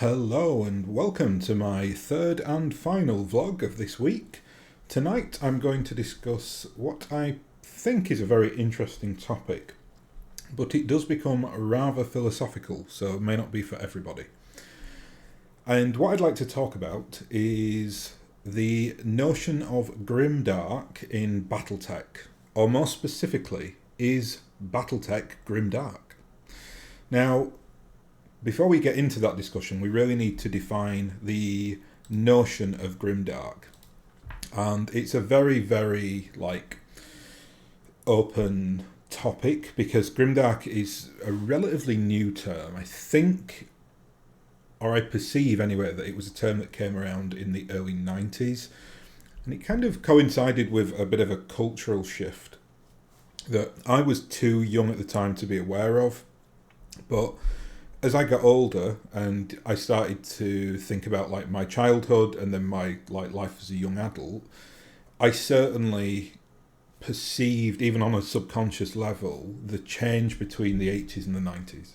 Hello and welcome to my third and final vlog of this week. Tonight I'm going to discuss what I think is a very interesting topic, but it does become rather philosophical, so it may not be for everybody. And what I'd like to talk about is the notion of grimdark in BattleTech, or more specifically, is BattleTech Grimdark? Now, before we get into that discussion, we really need to define the notion of grimdark. And it's a very, very, open topic because grimdark is a relatively new term. I think, or I perceive anyway, that it was a term that came around in the early 90s. And it kind of coincided with a bit of a cultural shift that I was too young at the time to be aware of. But as I got older and I started to think about my childhood and then my life as a young adult, I certainly perceived, even on a subconscious level, the change between the 80s and the 90s.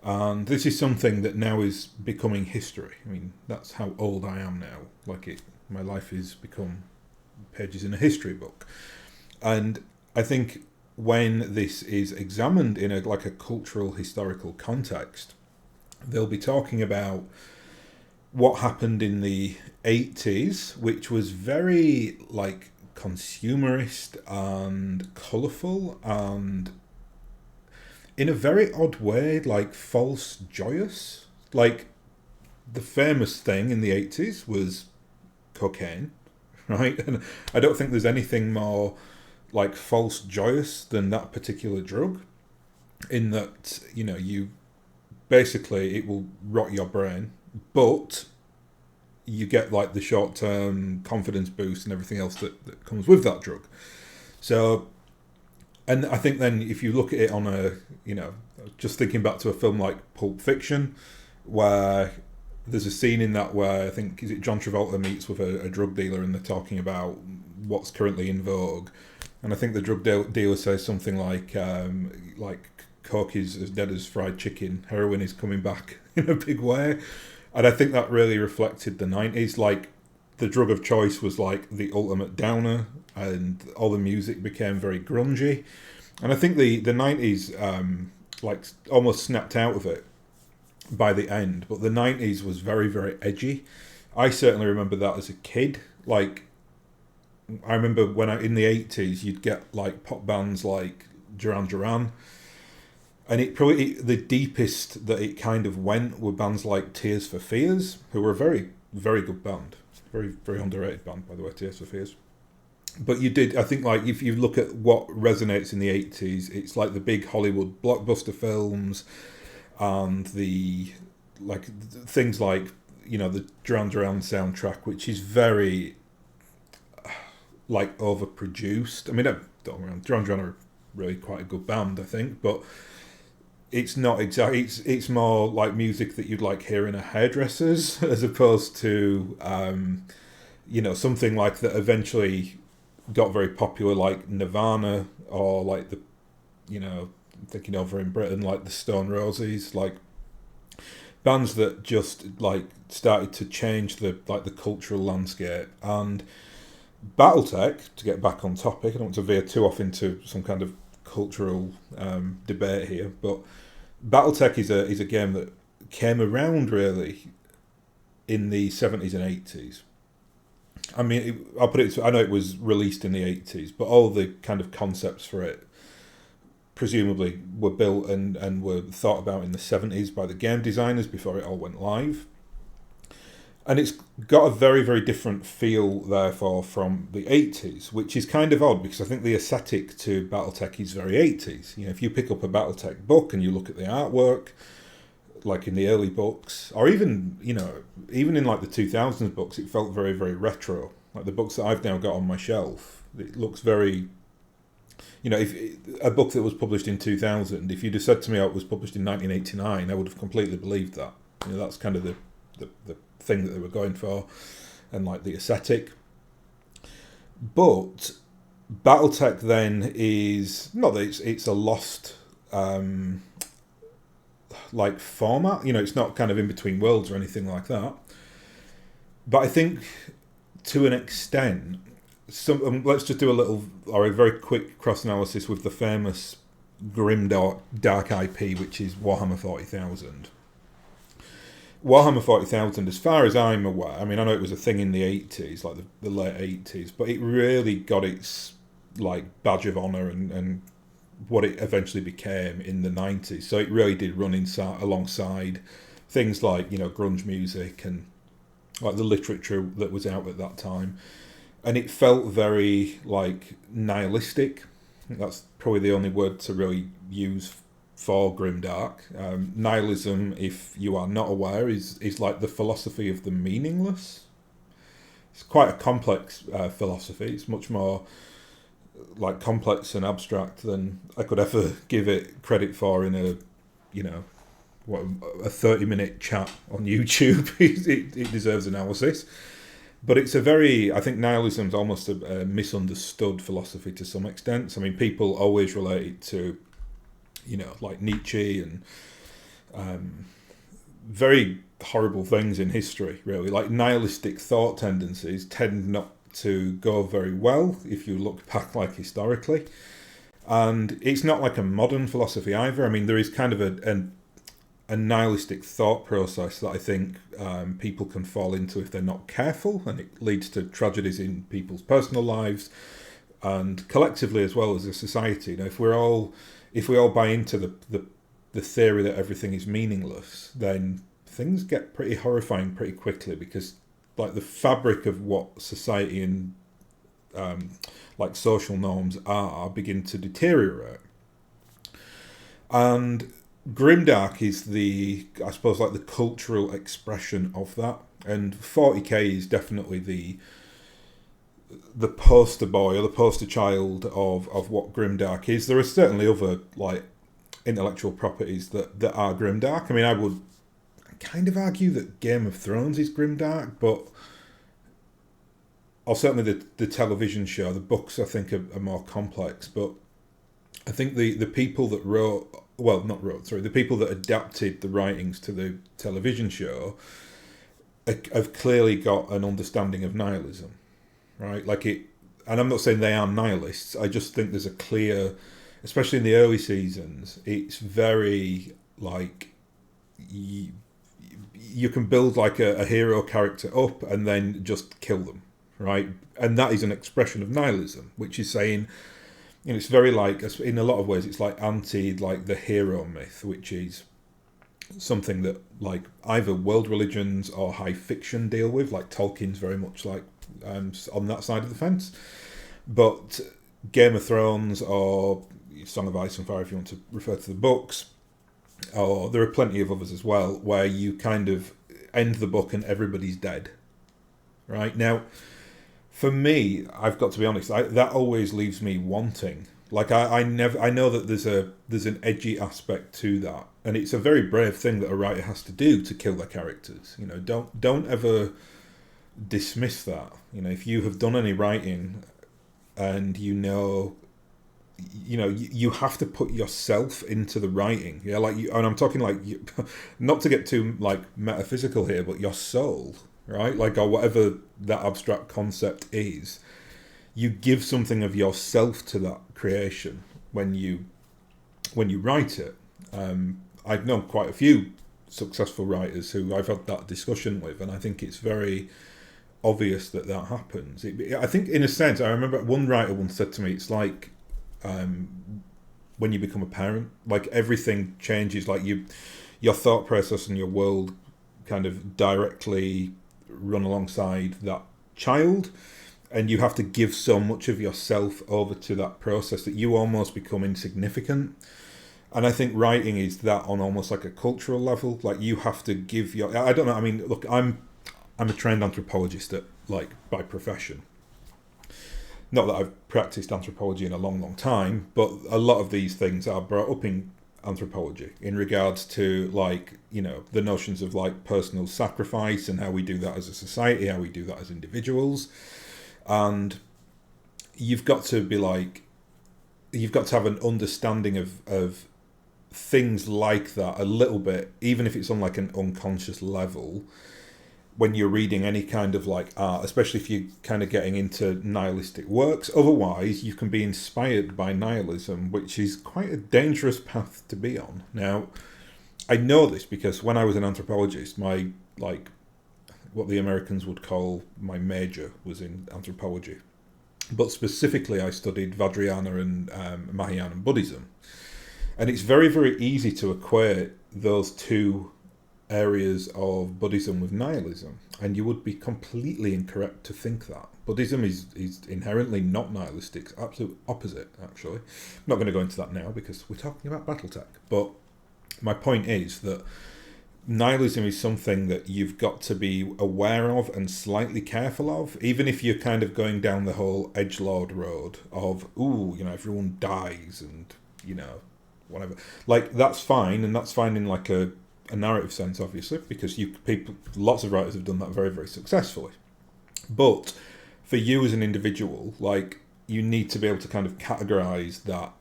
And this is something that now is becoming history. I mean, that's how old I am now. My life has become pages in a history book. And I think when this is examined in a cultural historical context, they'll be talking about what happened in the 80s, which was very consumerist and colourful and in a very odd way false joyous. The famous thing in the 80s was cocaine, right? And I don't think there's anything more false joyous than that particular drug, in that you basically, it will rot your brain, but you get the short-term confidence boost and everything else that comes with that drug. So, and I think then if you look at it on a, just thinking back to a film like Pulp Fiction, where there's a scene in that where I think, is it John Travolta meets with a drug dealer and they're talking about what's currently in vogue. And I think the drug dealer says something like coke is as dead as fried chicken, heroin is coming back in a big way. And I think that really reflected the 90s. The drug of choice was the ultimate downer, and all the music became very grungy. And I think the 90s almost snapped out of it by the end. But the 90s was very, very edgy. I certainly remember that as a kid. I remember when in the 80s, you'd get pop bands like Duran Duran. And the deepest that it kind of went were bands like Tears for Fears, who were a very, very good band. Very, very underrated band, by the way, Tears for Fears. But I think if you look at what resonates in the 80s, it's the big Hollywood blockbuster films and the things the Duran Duran soundtrack, which is very overproduced. I mean, don't get me wrong, Duran Duran are really quite a good band, I think, but it's not exactly. It's more music that you'd hear in a hairdresser's, as opposed to something that eventually got very popular, like Nirvana, or I'm thinking over in Britain, the Stone Roses, bands that just started to change the cultural landscape. And BattleTech, to get back on topic, I don't want to veer too off into some kind of cultural debate here, but BattleTech is a game that came around really in the 70s and 80s. I mean, I'll put it. I know it was released in the 80s, but all the kind of concepts for it presumably were built and were thought about in the 70s by the game designers before it all went live. And it's got a very, very different feel, therefore, from the 80s, which is kind of odd because I think the aesthetic to BattleTech is very 80s. If you pick up a BattleTech book and you look at the artwork, in the early books, or even in the 2000s books, it felt very, very retro. The books that I've now got on my shelf, it looks very, if a book that was published in 2000, if you'd have said to me it was published in 1989, I would have completely believed that. That's kind of the thing that they were going for, and the aesthetic. But BattleTech then is not that it's a lost like format. You know, it's not kind of in between worlds or anything like that. But I think to an extent, let's just do a little or a very quick cross analysis with the famous Grimdark Dark IP, which is Warhammer 40,000. Warhammer 40,000, as far as I'm aware, I mean, I know it was a thing in the 80s, like the late 80s, but it really got its like badge of honour and what it eventually became in the 90s. So it really did run alongside things like, you know, grunge music and like the literature that was out at that time. And it felt very like nihilistic. I think that's probably the only word to really use for Grimdark. Nihilism, if you are not aware, is like the philosophy of the meaningless. It's quite a complex philosophy. It's much more like complex and abstract than I could ever give it credit for in a, you know, what, a 30-minute chat on YouTube. It deserves analysis. But it's a very, I think nihilism's almost a misunderstood philosophy to some extent. So, I mean, people always relate it to, you know, like Nietzsche and very horrible things in history, really. Like nihilistic thought tendencies tend not to go very well if you look back like historically. And it's not like a modern philosophy either. I mean, there is kind of a nihilistic thought process that I think people can fall into if they're not careful, and it leads to tragedies in people's personal lives and collectively as well as a society. You know, if we all buy into the theory that everything is meaningless, then things get pretty horrifying pretty quickly, because like the fabric of what society and like social norms are begin to deteriorate. And Grimdark is I suppose, like the cultural expression of that. And 40k is definitely the poster boy or the poster child of what Grimdark is. There are certainly other like intellectual properties that are Grimdark. I mean, I would kind of argue that Game of Thrones is Grimdark, but or certainly the television show. The books, I think, are more complex, but I think the people that the people that adapted the writings to the television show have clearly got an understanding of nihilism, right? Like it, and I'm not saying they are nihilists. I just think there's a clear, especially in the early seasons, it's very like you can build like a hero character up and then just kill them, right? And that is an expression of nihilism, which is saying, you know, it's very like, in a lot of ways, it's like anti like the hero myth, which is something that like either world religions or high fiction deal with. Like Tolkien's very much like on that side of the fence, but Game of Thrones or Song of Ice and Fire, if you want to refer to the books, or there are plenty of others as well, where you kind of end the book and everybody's dead. Right now, for me, I've got to be honest, that always leaves me wanting. Like I know that there's an edgy aspect to that, and it's a very brave thing that a writer has to do to kill their characters. You know, don't ever dismiss that. You know, if you have done any writing, and you have to put yourself into the writing. Yeah, like and I'm talking like not to get too like metaphysical here, but your soul, right? Like, or whatever that abstract concept is, you give something of yourself to that creation when you write it. I've known quite a few successful writers who I've had that discussion with, and I think it's very obvious that happens. I think, in a sense, I remember one writer once said to me, it's like when you become a parent, like everything changes. Like your thought process and your world kind of directly run alongside that child, and you have to give so much of yourself over to that process that you almost become insignificant. And I think writing is that on almost like a cultural level. Like you have to give I don't know, I mean, look, I'm a trained anthropologist by profession. Not that I've practiced anthropology in a long, long time, but a lot of these things are brought up in anthropology in regards to like, you know, the notions of like personal sacrifice and how we do that as a society, how we do that as individuals. And you've got to have an understanding of things like that a little bit, even if it's on like an unconscious level, when you're reading any kind of like art, especially if you're kind of getting into nihilistic works. Otherwise, you can be inspired by nihilism, which is quite a dangerous path to be on. Now, I know this because when I was an anthropologist, my, like, what the Americans would call my major was in anthropology. But specifically, I studied Vajrayana and Mahayana Buddhism. And it's very, very easy to equate those two areas of Buddhism with nihilism. And you would be completely incorrect to think that. Buddhism is inherently not nihilistic. It's absolute opposite, actually. I'm not going to go into that now because we're talking about BattleTech. But my point is that nihilism is something that you've got to be aware of and slightly careful of, even if you're kind of going down the whole edgelord road of, ooh, you know, everyone dies and, you know, whatever. Like, that's fine, and that's fine in like a narrative sense, obviously, because lots of writers have done that very, very successfully. But for you as an individual, like, you need to be able to kind of categorize that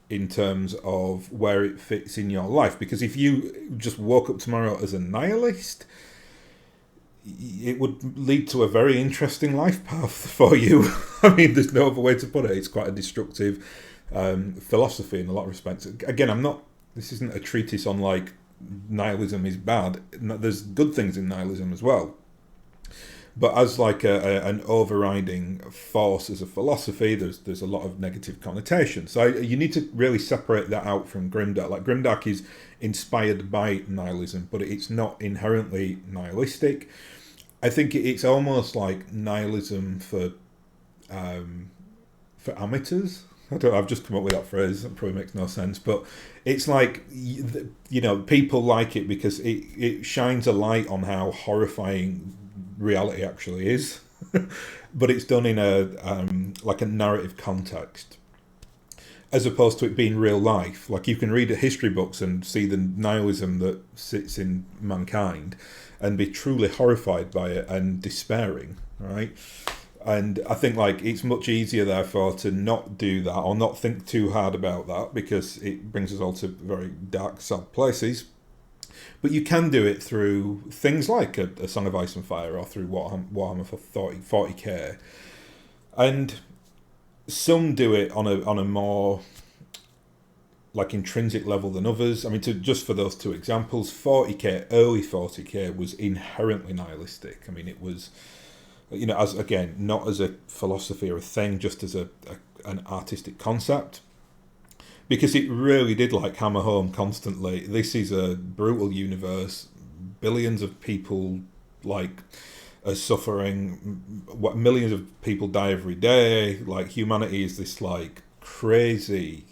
in terms of where it fits in your life. Because if you just woke up tomorrow as a nihilist, it would lead to a very interesting life path for you. I mean, there's no other way to put it. It's quite a destructive philosophy in a lot of respects. Again, this isn't a treatise on like nihilism is bad. There's good things in nihilism as well. But as like an overriding force as a philosophy, there's a lot of negative connotations. So you need to really separate that out from Grimdark. Like, Grimdark is inspired by nihilism, but it's not inherently nihilistic. I think it's almost like nihilism for amateurs. I've just come up with that phrase. That probably makes no sense, but it's like, you know, people like it because it shines a light on how horrifying reality actually is, but it's done in a like a narrative context, as opposed to it being real life. Like, you can read history books and see the nihilism that sits in mankind and be truly horrified by it and despairing, right? And I think like it's much easier therefore to not do that or not think too hard about that, because it brings us all to very dark, sad places. But you can do it through things like a Song of Ice and Fire, or through Warhammer for 40k. And some do it on a more like intrinsic level than others. I mean, just for those two examples, 40k, early 40k was inherently nihilistic. I mean, it was, you know, as again, not as a philosophy or a thing, just as an artistic concept. Because it really did like hammer home constantly, this is a brutal universe, billions of people like are suffering, millions of people die every day, like humanity is this like crazy,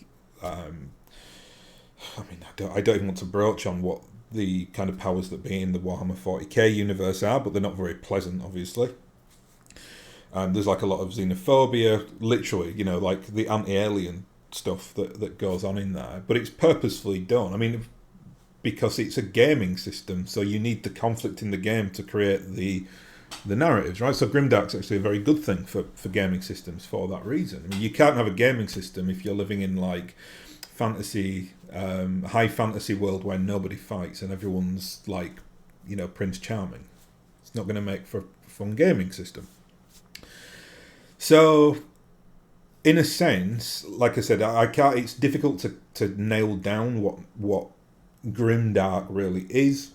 I mean, I don't even want to broach on what the kind of powers that be in the Warhammer 40k universe are, but they're not very pleasant, obviously. There's like a lot of xenophobia, literally, you know, like the anti-alien stuff that goes on in there, but it's purposefully done. I mean, because it's a gaming system, so you need the conflict in the game to create the narratives, right? So Grimdark's actually a very good thing for gaming systems for that reason. I mean, you can't have a gaming system if you're living in like fantasy, high fantasy world where nobody fights and everyone's like, you know, Prince Charming. It's not going to make for a fun gaming system. So, in a sense, like I said, I can't. It's difficult to nail down what Grimdark really is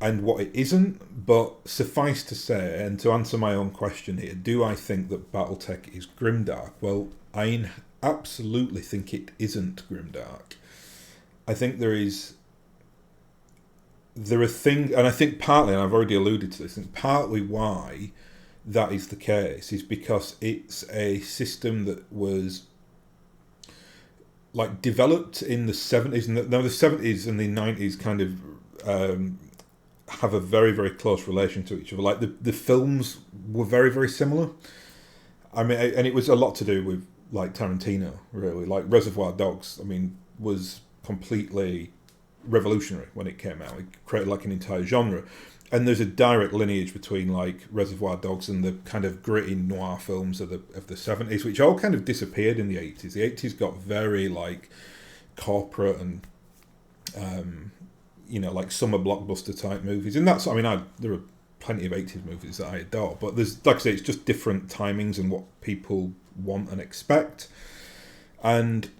and what it isn't. But suffice to say, and to answer my own question here, do I think that BattleTech is Grimdark? Well, I absolutely think it isn't Grimdark. I think there are things, and I think partly, and I've already alluded to this, and partly why that is the case is because it's a system that was like developed in the 70s, and now the 70s and the 90s kind of have a very, very close relation to each other. Like the films were very, very similar. I mean, and it was a lot to do with like Tarantino, really. Like Reservoir Dogs, I mean, was completely revolutionary when it came out. It created like an entire genre. And there's a direct lineage between like Reservoir Dogs and the kind of gritty noir films of the 70s, which all kind of disappeared in the 80s. The 80s got very like corporate and like summer blockbuster type movies. And that's, I mean, there are plenty of 80s movies that I adore, but there's, like I say, it's just different timings and what people want and expect. And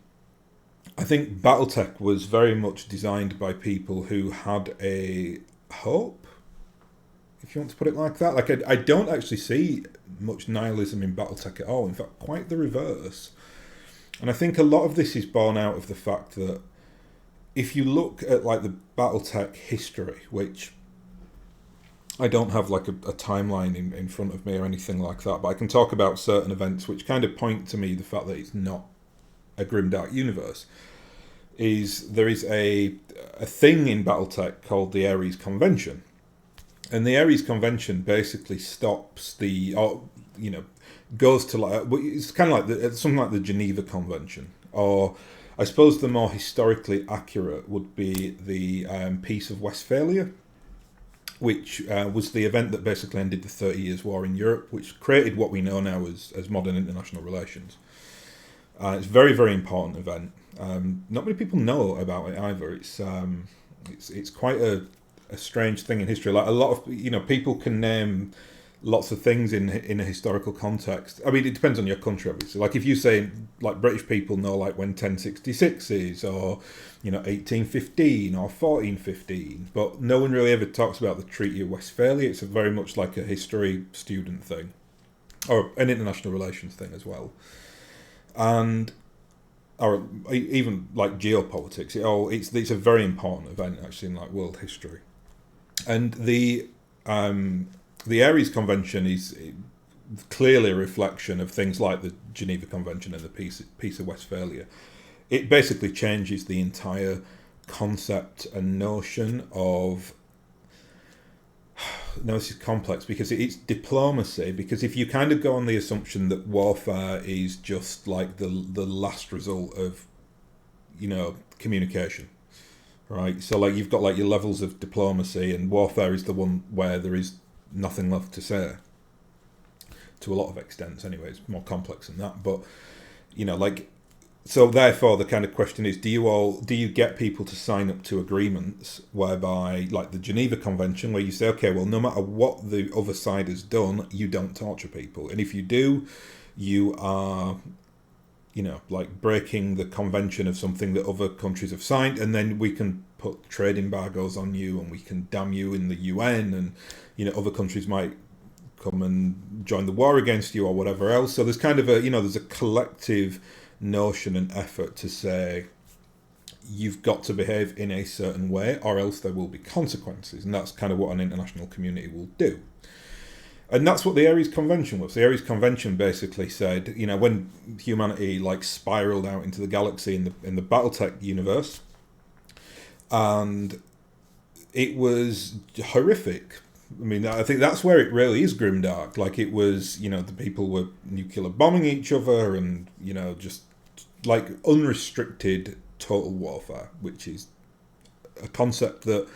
I think BattleTech was very much designed by people who had a hope, if you want to put it like that. Like, I don't actually see much nihilism in BattleTech at all. In fact, quite the reverse. And I think a lot of this is born out of the fact that if you look at like the BattleTech history, which I don't have like a timeline in front of me or anything like that, but I can talk about certain events which kind of point to me the fact that it's not a grimdark universe. There is a thing in BattleTech called the Ares Convention, and the Ares Convention basically stops goes to like, it's kind of like it's something like the Geneva Convention, or I suppose the more historically accurate would be the Peace of Westphalia, which was the event that basically ended the 30 Years' War in Europe, which created what we know now as modern international relations. It's a very, very important event. Not many people know about it either. It's quite a strange thing in history. Like a lot of people can name lots of things in a historical context. I mean, it depends on your country, obviously. Like if you say, like British people know like when 1066 is, or 1815 or 1415, but no one really ever talks about the Treaty of Westphalia. It's very much like a history student thing, or an international relations thing as well, or even like geopolitics. It's a very important event actually in like world history, and the Ares Convention is clearly a reflection of things like the Geneva Convention and the Peace of Westphalia. It basically changes the entire concept and notion of... No, this is complex because it's diplomacy, because if you kind of go on the assumption that warfare is just like the last result of, communication, right? So like you've got like your levels of diplomacy, and warfare is the one where there is nothing left to say, to a lot of extents anyway. It's more complex than that, but so therefore the kind of question is, do you get people to sign up to agreements whereby, like the Geneva Convention, where you say, okay, well, no matter what the other side has done, you don't torture people, and if you do, you are like breaking the convention of something that other countries have signed, and then we can put trade embargoes on you, and we can damn you in the UN, and other countries might come and join the war against you or whatever else. So there's kind of there's a collective notion and effort to say you've got to behave in a certain way or else there will be consequences, and that's kind of what an international community will do. And that's what the Ares Convention was. The Ares Convention basically said, when humanity like spiraled out into the galaxy in the BattleTech universe, and it was horrific. I mean, I think that's where it really is grimdark. Like it was, the people were nuclear bombing each other, and just like unrestricted total warfare, which is a concept that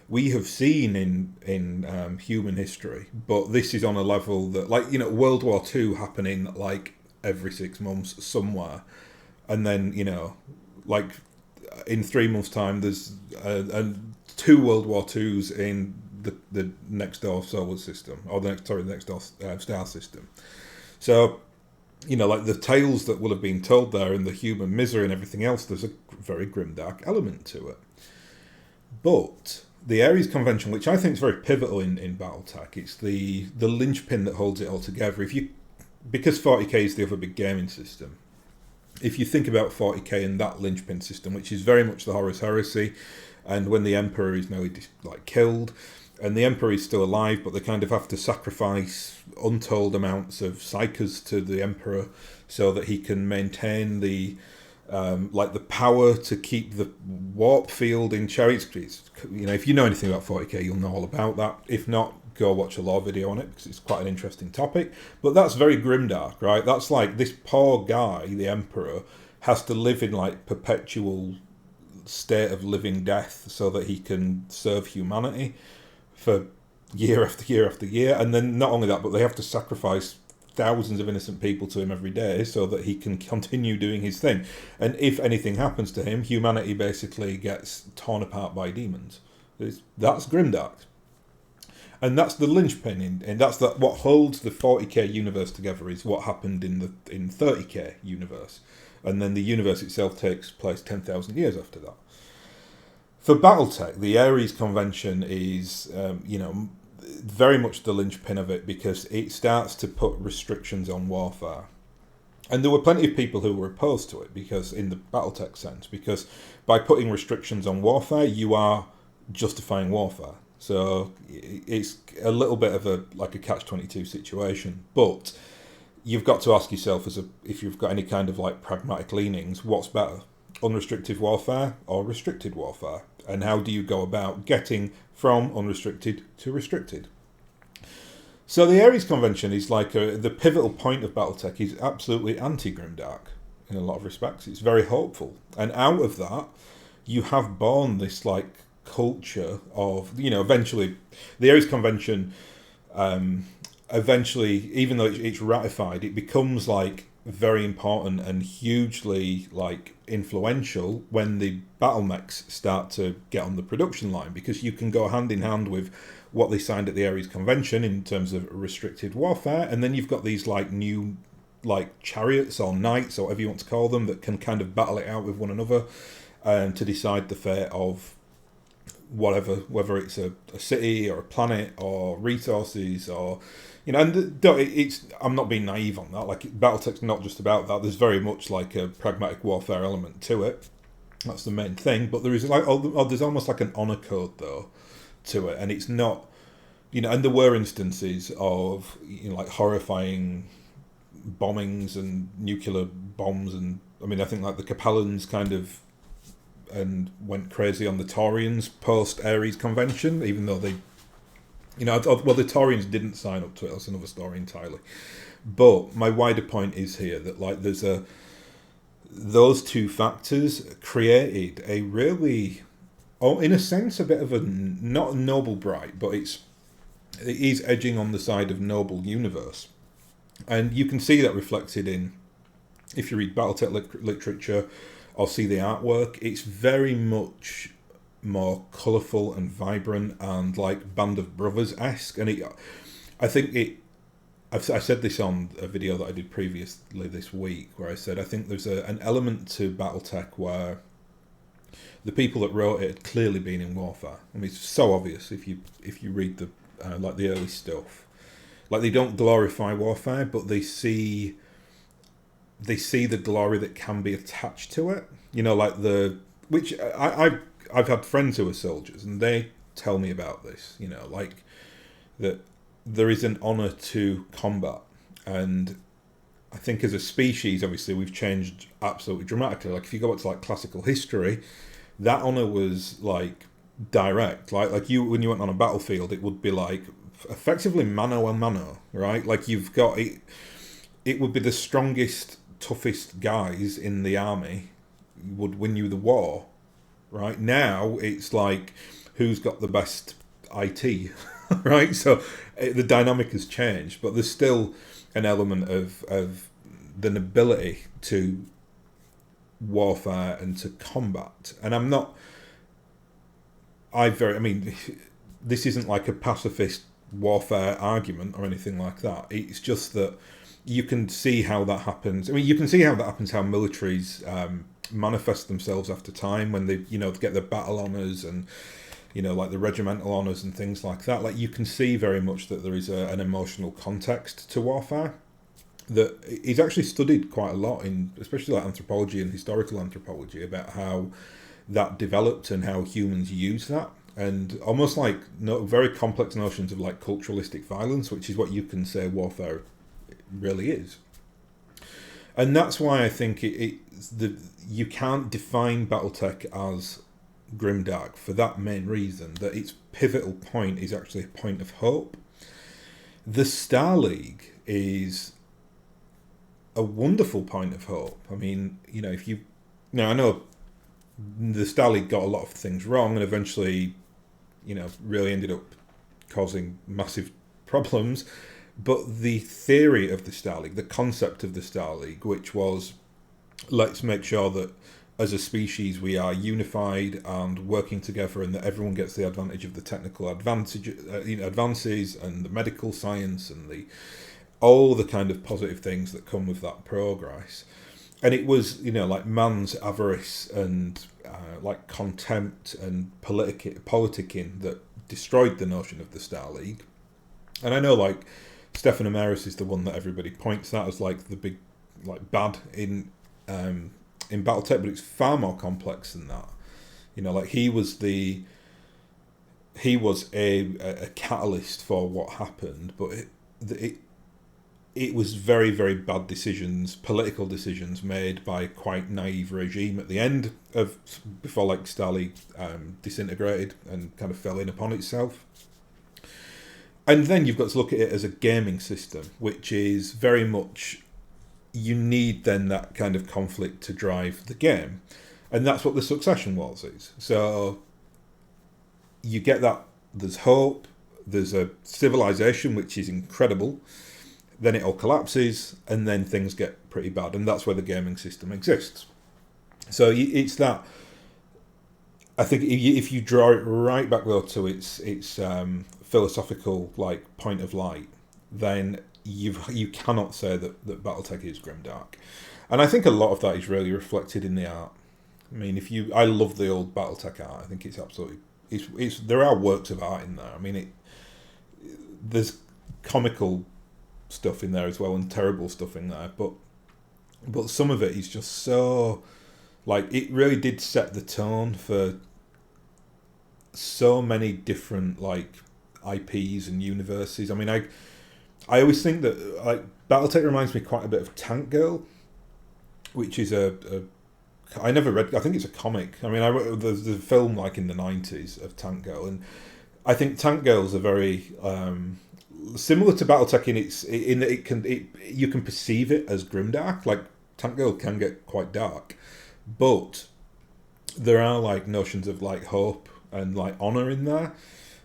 we have seen in human history, but this is on a level that, like, World War II happening like every 6 months somewhere, and then like in 3 months' time there's 2 World War IIs in the next door solar system, or the next door star system. So like the tales that will have been told there, and the human misery and everything else, there's a very grimdark element to it. But the Ares Convention, which I think is very pivotal in BattleTech, it's the linchpin that holds it all together. Because 40k is the other big gaming system, if you think about 40k and that linchpin system, which is very much the Horus Heresy, and when the Emperor is nearly killed, and the Emperor is still alive, but they kind of have to sacrifice untold amounts of psychers to the Emperor so that he can maintain the the power to keep the warp field in chariots. If you know anything about 40k, you'll know all about that. If not, go watch a lore video on it, because it's quite an interesting topic. But that's very grimdark, right? That's like this poor guy, the Emperor, has to live in like perpetual state of living death so that he can serve humanity for year after year after year. And then not only that, but they have to sacrifice thousands of innocent people to him every day so that he can continue doing his thing. And if anything happens to him, humanity basically gets torn apart by demons. That's Grimdark. And that's the linchpin, and that's what holds the 40k universe together is what happened in 30k universe. And then the universe itself takes place 10,000 years after that. For BattleTech, the Ares Convention is, very much the linchpin of it because it starts to put restrictions on warfare. And there were plenty of people who were opposed to it because, in the BattleTech sense, because by putting restrictions on warfare, you are justifying warfare. So it's a little bit of a catch-22 situation. But you've got to ask yourself, if you've got any kind of pragmatic leanings, what's better? Unrestricted warfare or restricted warfare? And how do you go about getting from unrestricted to restricted? So the Ares Convention is the pivotal point of BattleTech is absolutely anti-Grimdark in a lot of respects. It's very hopeful. And out of that, you have born this culture of, eventually the Ares Convention, eventually, even though it's ratified, it becomes very important and hugely influential when the battle mechs start to get on the production line, because you can go hand in hand with what they signed at the Ares Convention in terms of restricted warfare, and then you've got these new chariots or knights or whatever you want to call them that can kind of battle it out with one another to decide the fate of whatever, whether it's a city or a planet or resources or and I'm not being naive on that. BattleTech's not just about that. There's very much a pragmatic warfare element to it. That's the main thing. But there is there's almost an honor code though to it, and it's not, and there were instances of horrifying bombings and nuclear bombs, and I think the Capellans kind of and went crazy on the Taurians post Ares Convention, even though they. The Taurians didn't sign up to it. That's another story entirely. But my wider point is here that those two factors created a really, in a sense, a bit of a not noble bright, but it is edging on the side of noble universe, and you can see that reflected in, if you read BattleTech literature or see the artwork, it's very much more colourful and vibrant and Band of Brothers-esque. And I said this on a video that I did previously this week, where I said I think there's an element to BattleTech where the people that wrote it had clearly been in warfare. It's so obvious if you read the the early stuff. They don't glorify warfare, but they see the glory that can be attached to it. Which I've had friends who are soldiers, and they tell me about this, that there is an honour to combat. And I think as a species, obviously, we've changed absolutely dramatically. If you go back to classical history, that honour was direct. When you went on a battlefield, it would be effectively mano a mano, right? You've got it. It would be the strongest, toughest guys in the army would win you the war. Right now, it's who's got the best IT, right? So the dynamic has changed, but there's still an element of the nobility to warfare and to combat. And this isn't a pacifist warfare argument or anything like that. It's just that you can see how that happens. You can see how that happens, how militaries manifest themselves after time when they get their battle honours and the regimental honours and things like that. You can see very much that there is an emotional context to warfare that is actually studied quite a lot in especially anthropology and historical anthropology, about how that developed and how humans use that, and almost very complex notions of culturalistic violence, which is what you can say warfare really is. And that's why I think you can't define BattleTech as Grimdark for that main reason, that its pivotal point is actually a point of hope. The Star League is a wonderful point of hope. I know the Star League got a lot of things wrong and eventually, really ended up causing massive problems. But the theory of the Star League, the concept of the Star League, which was, let's make sure that as a species we are unified and working together, and that everyone gets the advantage of the technical advances and the medical science and all the kind of positive things that come with that progress. And it was, like man's avarice and like contempt and politicking that destroyed the notion of the Star League. And I know, like, Stephen Amaris is the one that everybody points at as like the big, like, bad in BattleTech, but it's far more complex than that. Like he was a catalyst for what happened, but it was very, very bad decisions, political decisions made by a quite naive regime at the end of, before like Star League disintegrated and kind of fell in upon itself. And then you've got to look at it as a gaming system, which is very much, you need then that kind of conflict to drive the game. And that's what the Succession Wars is. So you get that, there's hope, there's a civilization which is incredible, then it all collapses, and then things get pretty bad. And that's where the gaming system exists. So it's that, I think if you draw it right back though to its philosophical like point of light, then you cannot say that BattleTech is grimdark. And I think a lot of that is really reflected in the art. I mean, I love the old BattleTech art. I think it's absolutely, there are works of art in there. I mean, there's comical stuff in there as well and terrible stuff in there, but some of it is just so, like, it really did set the tone for so many different like IPs and universes. I mean, I always think that like BattleTech reminds me quite a bit of Tank Girl, which is I never read. I think it's a comic. I mean, there's a film like in the 90s of Tank Girl, and I think Tank Girl's a very similar to BattleTech in that you can perceive it as grimdark. Like Tank Girl can get quite dark, but there are like notions of like hope and like honor in there,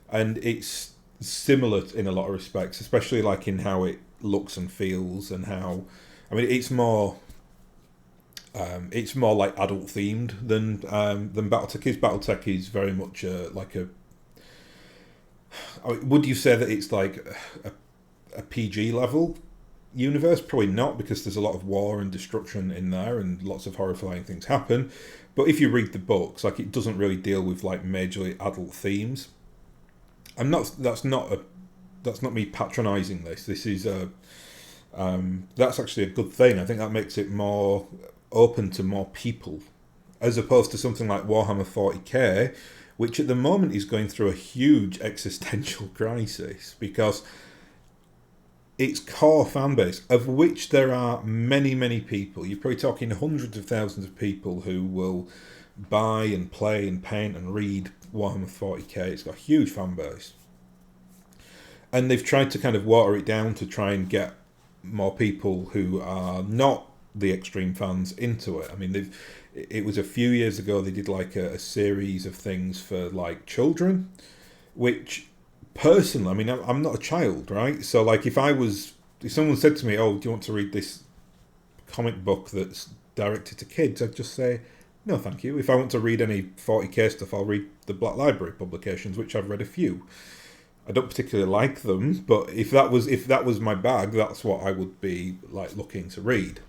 and it's similar in a lot of respects, especially like in how it looks and feels, and how, I mean, it's more like adult themed than BattleTech is. BattleTech is very much like a. Would you say that it's like a PG level universe? Probably not, because there's a lot of war and destruction in there, and lots of horrifying things happen. But if you read the books, like, it doesn't really deal with like majorly adult themes. That's not me patronising this. This is that's actually a good thing. I think that makes it more open to more people, as opposed to something like Warhammer 40k, which at the moment is going through a huge existential crisis, because its core fan base, of which there are many, many people, you're probably talking hundreds of thousands of people who will buy and play and paint and read Warhammer 40k. It's got a huge fan base. And they've tried to kind of water it down to try and get more people who are not the extreme fans into it. I mean, it was a few years ago they did like a series of things for like children, which personally, I mean, I'm not a child, right? So like if someone said to me, oh, do you want to read this comic book that's directed to kids, I'd just say, no, thank you. If I want to read any 40k stuff, I'll read the Black Library publications, which I've read a few. I don't particularly like them, but if that was my bag, that's what I would be like looking to read.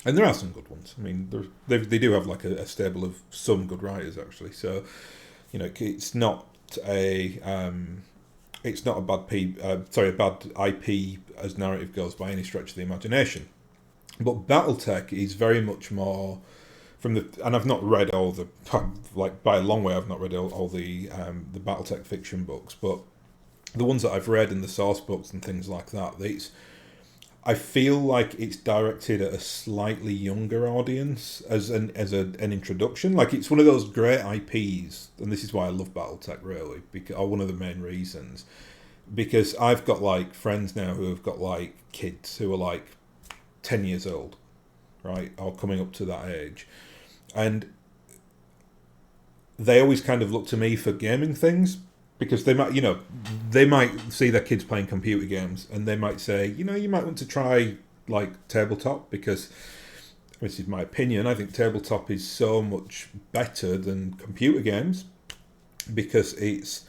And there are some good ones. I mean, they do have like a stable of some good writers, actually. So, it's not a bad IP as narrative goes by any stretch of the imagination. But BattleTech is very much more and I've not read all the, like by a long way, I've not read all the BattleTech fiction books, but the ones that I've read and the source books and things like that, I feel like it's directed at a slightly younger audience as an introduction. Like, it's one of those great IPs, and this is why I love BattleTech, really, or one of the main reasons, because I've got like friends now who have got like kids who are like 10 years old, right, or coming up to that age, and they always kind of look to me for gaming things, because they might, they might see their kids playing computer games, and they might say, you might want to try like tabletop, because this is my opinion. I think tabletop is so much better than computer games, because it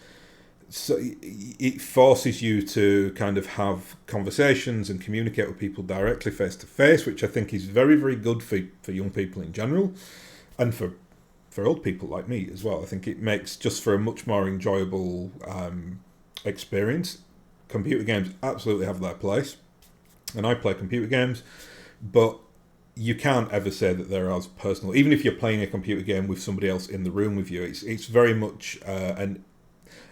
forces you to kind of have conversations and communicate with people directly face to face, which I think is very, very good for young people in general, and for old people like me as well. I think it makes just for a much more enjoyable experience. Computer games absolutely have their place, and I play computer games, but you can't ever say that they're as personal. Even if you're playing a computer game with somebody else in the room with you, it's very much an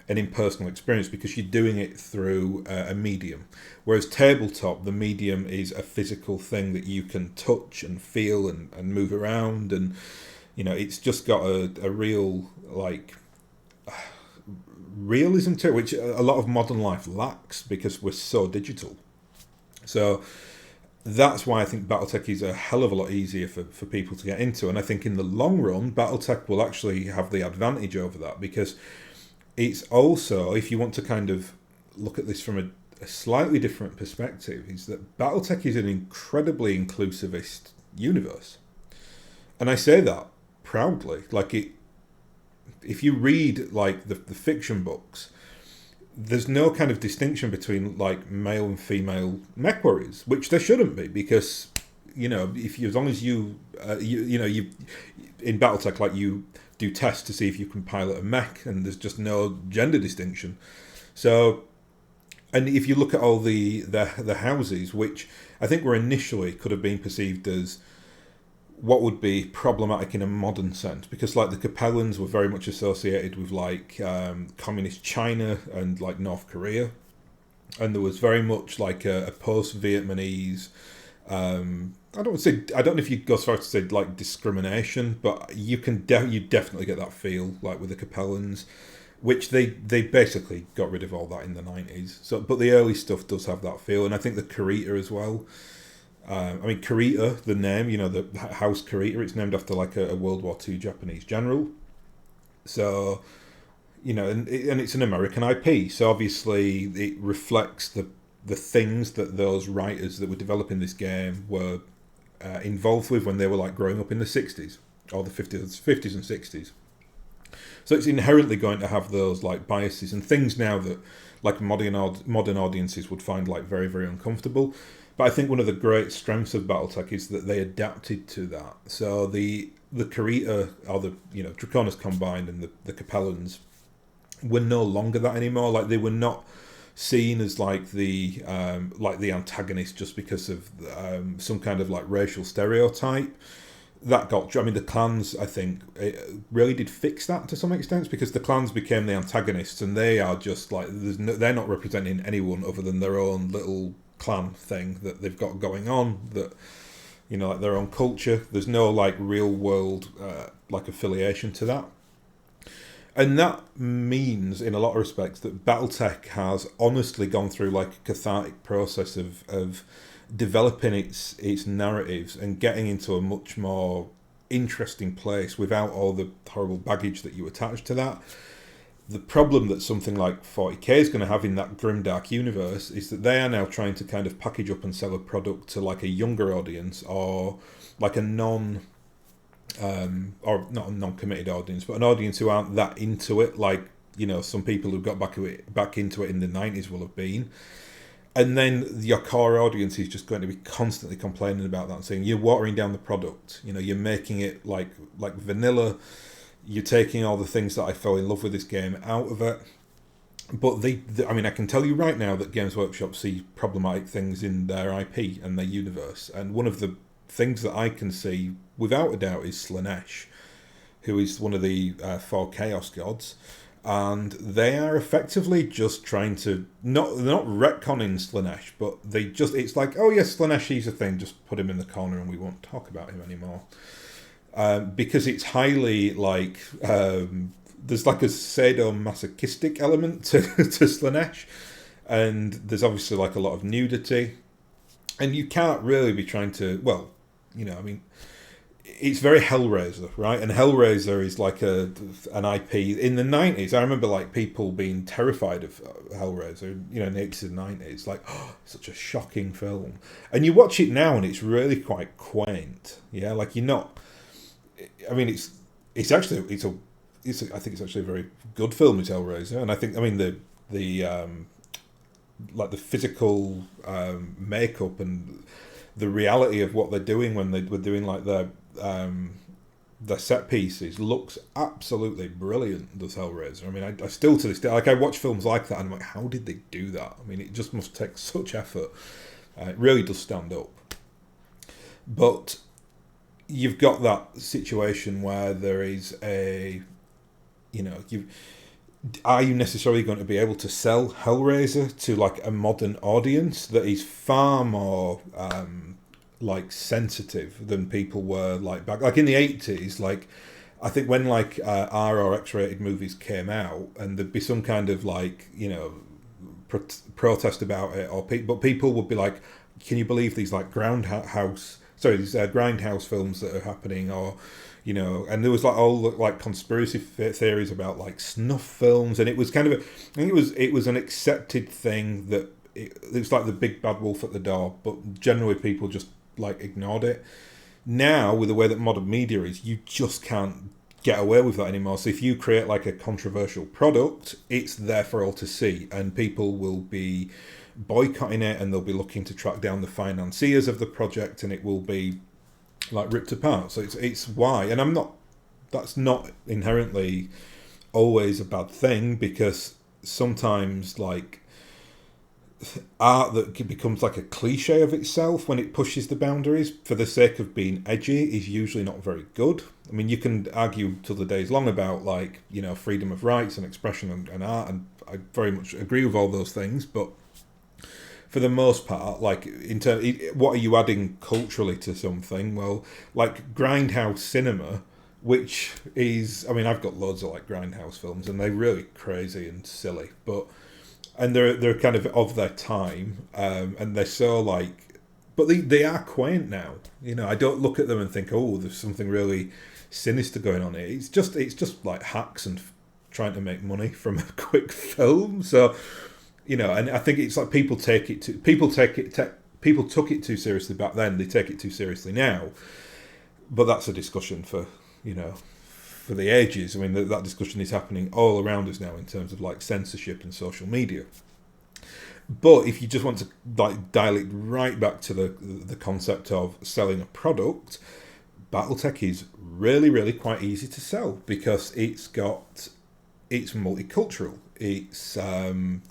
impersonal experience, because you're doing it through a medium. Whereas tabletop, the medium is a physical thing that you can touch and feel and move around, and it's just got a real like realism to it, which a lot of modern life lacks because we're so digital. So that's why I think BattleTech is a hell of a lot easier for people to get into, and I think in the long run BattleTech will actually have the advantage over that, because it's also, if you want to kind of look at this from a slightly different perspective, is that BattleTech is an incredibly inclusivist universe. And I say that proudly. Like, if you read like the fiction books, there's no kind of distinction between like male and female mech warriors, which there shouldn't be, because as long as you in BattleTech, like, you do tests to see if you can pilot a mech, and there's just no gender distinction. So, and if you look at all the houses, which I think were initially could have been perceived as what would be problematic in a modern sense, because like the Capellans were very much associated with like communist China and like North Korea, and there was very much like a post-Vietnamese I don't know if you go so far to say like discrimination, but you definitely get that feel like with the Capellans, which they basically got rid of all that in the 90s. So, but the early stuff does have that feel, and I think the Kurita as well. Kurita, the name, the House Kurita, it's named after like a World War II Japanese general. So, and it's an American IP, so obviously it reflects the things that those writers that were developing this game were involved with when they were like growing up in the 60s or the 50s and 60s. So it's inherently going to have those like biases and things now that like modern audiences would find like very, very uncomfortable. But I think one of the great strengths of BattleTech is that they adapted to that. So the Kurita, or the Draconis Combined, and the Capellans were no longer that anymore. Like, they were not seen as like the antagonist just because of some kind of like racial stereotype. That got, the clans, I think, it really did fix that to some extent, because the clans became the antagonists, and they are just like, they're not representing anyone other than their own little clan thing that they've got going on, that like their own culture. There's no like real world like affiliation to that. And that means, in a lot of respects, that BattleTech has honestly gone through like a cathartic process of developing its narratives and getting into a much more interesting place without all the horrible baggage that you attach to that. The problem that something like 40k is going to have in that Grimdark universe is that they are now trying to kind of package up and sell a product to like a younger audience, or like a or not a non-committed audience, but an audience who aren't that into it, like some people who got back into it in the 90s will have been. And then your core audience is just going to be constantly complaining about that and saying you're watering down the product. You're making it like vanilla. You're taking all the things that I fell in love with this game out of it. But I can tell you right now that Games Workshop see problematic things in their IP and their universe. And one of the things that I can see without a doubt is Slanesh, who is one of the 4 Chaos Gods. And they are effectively just trying to they're not retconning Slanesh, but it's like, oh yes, Slanesh, he's a thing, just put him in the corner and we won't talk about him anymore. Because it's highly like there's like a sadomasochistic element to Slanesh, and there's obviously like a lot of nudity, and you can't really be trying to it's very Hellraiser, right? And Hellraiser is like an IP in the 90s. I remember like people being terrified of Hellraiser, in the 80s and 90s, like, oh, such a shocking film. And you watch it now and it's really quite quaint. Yeah, like you're not. I mean, it's actually I think it's actually a very good film, it's Hellraiser, and I mean the like the physical makeup and the reality of what they're doing when they were doing like their set pieces looks absolutely brilliant. Does Hellraiser? I mean, I still to this day, like I watch films like that and I'm like, how did they do that? I mean, it just must take such effort. It really does stand up. But you've got that situation where there is are you necessarily going to be able to sell Hellraiser to like a modern audience that is far more like sensitive than people were like in the 80s? Like I think when like R or X-rated movies came out and there'd be some kind of like protest about it, but people would be like, can you believe these like these grindhouse films that are happening, or and there was like all like conspiracy theories about like snuff films, and it was kind of I think it was an accepted thing that it was like the big bad wolf at the door, but generally people just like ignored it. Now with the way that modern media is, you just can't get away with that anymore. So if you create like a controversial product, it's there for all to see, and people will be boycotting it, and they'll be looking to track down the financiers of the project, and it will be like ripped apart. So it's why, and that's not inherently always a bad thing, because sometimes like art that becomes like a cliche of itself when it pushes the boundaries for the sake of being edgy is usually not very good. I mean, you can argue till the day's long about like freedom of rights and expression and art, and I very much agree with all those things, but for the most part, like what are you adding culturally to something? Well, like grindhouse cinema, which is, I mean, I've got loads of like grindhouse films, and they're really crazy and silly, and they're kind of their time, and they're so like, but they are quaint now. I don't look at them and think, oh, there's something really sinister going on here. It's just like hacks and trying to make money from a quick film. So. And I think it's like people took it too seriously back then. They take it too seriously now, but that's a discussion for the ages. I mean, that discussion is happening all around us now in terms of like censorship and social media. But if you just want to like dial it right back to the concept of selling a product, BattleTech is really, really quite easy to sell because it's multicultural. It's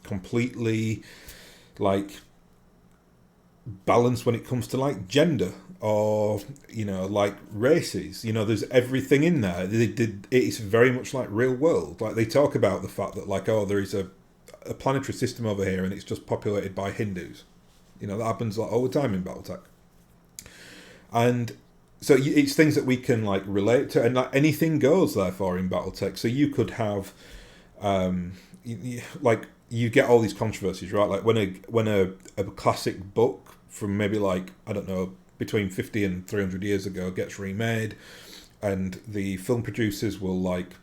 completely like balanced when it comes to like gender or like races. There's everything in there. It's very much like real world. Like they talk about the fact that like, oh, there is a planetary system over here and it's just populated by Hindus. That happens like all the time in BattleTech. And so it's things that we can like relate to, and like anything goes therefore in BattleTech. So you could have like you get all these controversies, right? Like when a classic book from maybe like, I don't know, between 50 and 300 years ago gets remade, and the film producers will like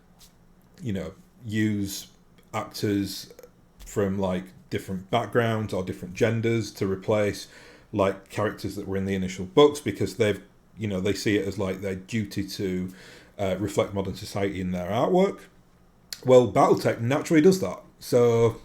use actors from like different backgrounds or different genders to replace like characters that were in the initial books, because they see it as like their duty to reflect modern society in their artwork. Well, BattleTech naturally does that, so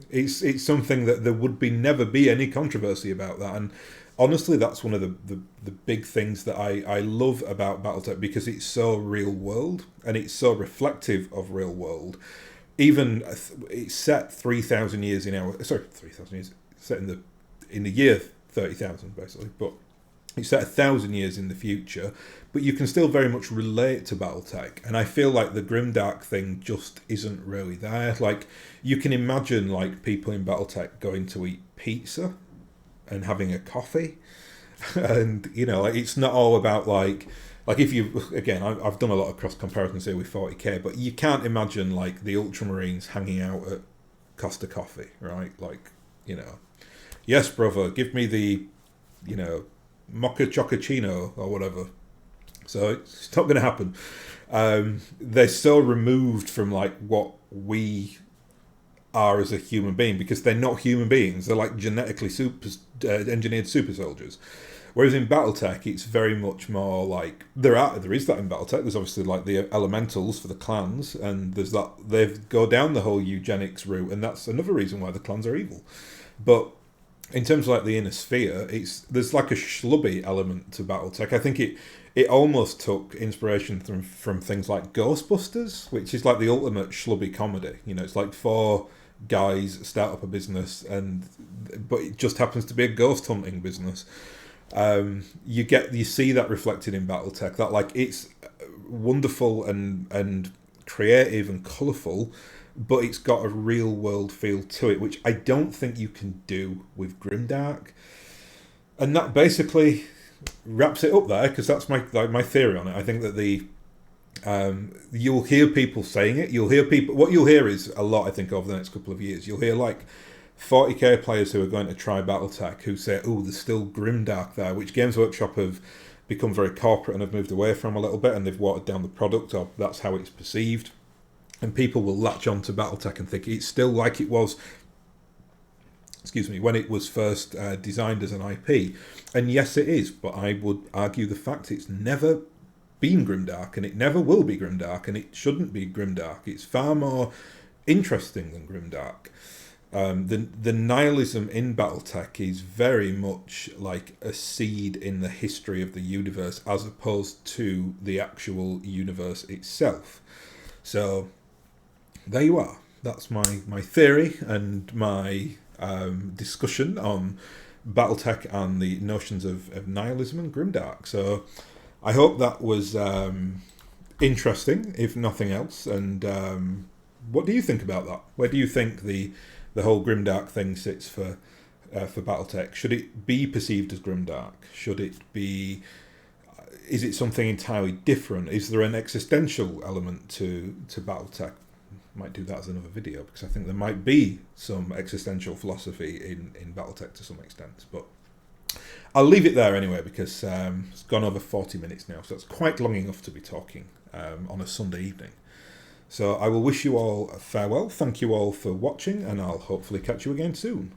it's something that there would never be any controversy about that. And honestly, that's one of the big things that I love about BattleTech, because it's so real world and it's so reflective of real world. Even it's set 3,000 years in our 3,000 years set in the year 30,000 basically, but it's set 1,000 years in the future, but you can still very much relate to BattleTech. And I feel like the Grimdark thing just isn't really there. Like, you can imagine like people in BattleTech going to eat pizza and having a coffee, and like it's not all about like if you, again, I've done a lot of cross comparisons here with 40k, but you can't imagine like the Ultramarines hanging out at Costa Coffee, right? Like, yes, brother, give me the mocha chocochino or whatever. So it's not going to happen. They're so removed from like what we are as a human being because they're not human beings. They're like genetically engineered super soldiers. Whereas in BattleTech, it's very much more like there is that in BattleTech. There's obviously like the elementals for the clans, and there's that they go down the whole eugenics route, and that's another reason why the clans are evil. But in terms of like the inner sphere, there's like a schlubby element to BattleTech. I think it almost took inspiration from things like Ghostbusters, which is like the ultimate schlubby comedy. You know, it's like four guys start up a business, but it just happens to be a ghost hunting business. You see that reflected in BattleTech. That like it's wonderful and creative and colourful, but it's got a real world feel to it, which I don't think you can do with Grimdark. And that basically wraps it up there, because that's my theory on it. I think that you'll hear people saying it. What you'll hear is a lot. I think over the next couple of years, you'll hear like 40k players who are going to try BattleTech who say, "Oh, there's still Grimdark there," which Games Workshop have become very corporate and have moved away from a little bit, and they've watered down the product, or that's how it's perceived. And people will latch on to BattleTech and think it's still like it was, when it was first designed as an IP. And yes, it is, but I would argue the fact it's never been Grimdark, and it never will be Grimdark, and it shouldn't be Grimdark. It's far more interesting than Grimdark. The nihilism in BattleTech is very much like a seed in the history of the universe, as opposed to the actual universe itself. So there you are. That's my theory and my discussion on BattleTech and the notions of nihilism and Grimdark. So I hope that was interesting, if nothing else. And what do you think about that? Where do you think the whole Grimdark thing sits for BattleTech? Should it be perceived as Grimdark? Should it be? Is it something entirely different? Is there an existential element to BattleTech? Might do that as another video, because I think there might be some existential philosophy in BattleTech to some extent. But I'll leave it there anyway, because it's gone over 40 minutes now, so that's quite long enough to be talking on a Sunday evening. So I will wish you all a farewell. Thank you all for watching, and I'll hopefully catch you again soon.